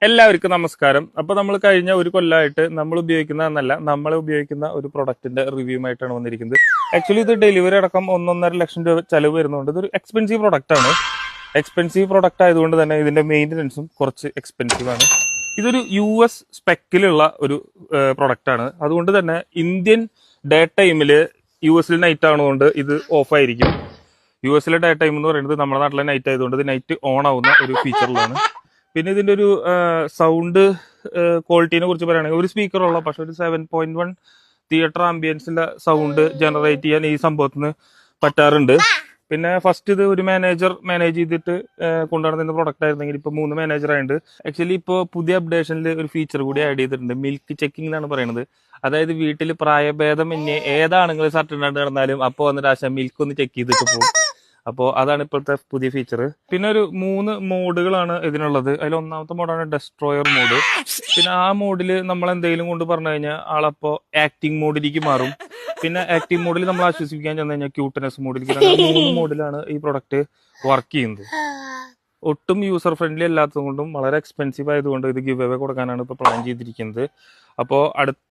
എല്ലാവർക്കും നമസ്കാരം. അപ്പൊ നമ്മൾ കഴിഞ്ഞ ഒരു കൊല്ലമായിട്ട് നമ്മൾ ഉപയോഗിക്കുന്ന ഒരു പ്രൊഡക്റ്റിന്റെ റിവ്യൂ ആയിട്ടാണ് വന്നിരിക്കുന്നത്. ആക്ച്വലി ഇത് ഡെലിവറി അടക്കം 1.5 ലക്ഷം രൂപ ചെലവ് വരുന്നുണ്ട്. ഇതൊരു എക്സ്പെൻസീവ് പ്രൊഡക്റ്റ് ആണ്. എക്സ്പെൻസീവ് പ്രൊഡക്റ്റ് ആയതുകൊണ്ട് തന്നെ ഇതിന്റെ മെയിൻ്റനൻസും കുറച്ച് എക്സ്പെൻസീവ് ആണ്. ഇതൊരു US സ്പെക്കിലുള്ള ഒരു പ്രൊഡക്റ്റ് ആണ്. അതുകൊണ്ട് തന്നെ ഇന്ത്യൻ ഡേ ടൈമില് US നൈറ്റ് ആണതുകൊണ്ട് ഇത് ഓഫ് ആയിരിക്കും. US ഡേ ടൈം എന്ന് പറയുന്നത് നമ്മുടെ നാട്ടിലെ നൈറ്റ് ആയതുകൊണ്ട് ഇത് നൈറ്റ് ഓൺ ആവുന്ന ഒരു ഫീച്ചറിലാണ്. പിന്നെ ഇതിന്റെ ഒരു സൗണ്ട് ക്വാളിറ്റിനെ കുറിച്ച് പറയുകയാണെങ്കിൽ ഒരു സ്പീക്കറുള്ള പക്ഷെ ഒരു 7.1 തിയേറ്റർ ആംബിയൻസിന്റെ സൗണ്ട് ജനറേറ്റ് ചെയ്യാൻ ഈ സംഭവത്തിന് പറ്റാറുണ്ട്. പിന്നെ ഫസ്റ്റ് ഇത് ഒരു മാനേജർ മാനേജ് ചെയ്തിട്ട് കൊണ്ടുവരുന്ന പ്രൊഡക്റ്റ് ആയിരുന്നെങ്കിൽ ഇപ്പൊ 3 മാനേജർ ആയിട്ടുണ്ട്. ആക്ച്വലി ഇപ്പോൾ പുതിയ അപ്ഡേഷനിൽ ഒരു ഫീച്ചർ കൂടി ആഡ് ചെയ്തിട്ടുണ്ട്. മിൽക്ക് ചെക്കിംഗ് എന്നാണ് പറയുന്നത്. അതായത് വീട്ടിൽ പ്രായഭേദം ഏതാണെങ്കിലും സർട്ട് ഇടാണ്ട് കിടന്നാലും അപ്പോൾ വന്നിട്ട് ആശ മിൽക്ക് ഒന്ന് ചെക്ക് ചെയ്തിട്ട് പോകും. അപ്പോൾ അതാണ് ഇപ്പോഴത്തെ പുതിയ ഫീച്ചർ. പിന്നെ ഒരു 3 മോഡുകളാണ് ഇതിനുള്ളത്. അതിൽ ഒന്നാമത്തെ മോഡാണ് ഡെസ്ട്രോയർ മോഡ്. പിന്നെ ആ മോഡിൽ നമ്മൾ എന്തെങ്കിലും കൊണ്ട് പറഞ്ഞു കഴിഞ്ഞാൽ ആളപ്പോ ആക്ടിങ് മോഡിലേക്ക് മാറും. പിന്നെ ആക്ടിങ് മോഡിൽ നമ്മൾ ആശ്വസിപ്പിക്കാൻ ചെന്ന് കഴിഞ്ഞാൽ ക്യൂട്ട്നെസ് മോഡിലേക്ക്. 3 മോഡിലാണ് ഈ പ്രൊഡക്റ്റ് വർക്ക് ചെയ്യുന്നത്. ഒട്ടും യൂസർ ഫ്രണ്ട്ലി അല്ലാത്തത് കൊണ്ടും വളരെ എക്സ്പെൻസീവ് ആയതുകൊണ്ട് ഇത് ഗിവ് അവേ കൊടുക്കാനാണ് ഇപ്പോൾ പ്ലാൻ ചെയ്തിരിക്കുന്നത്. അപ്പോൾ അടുത്ത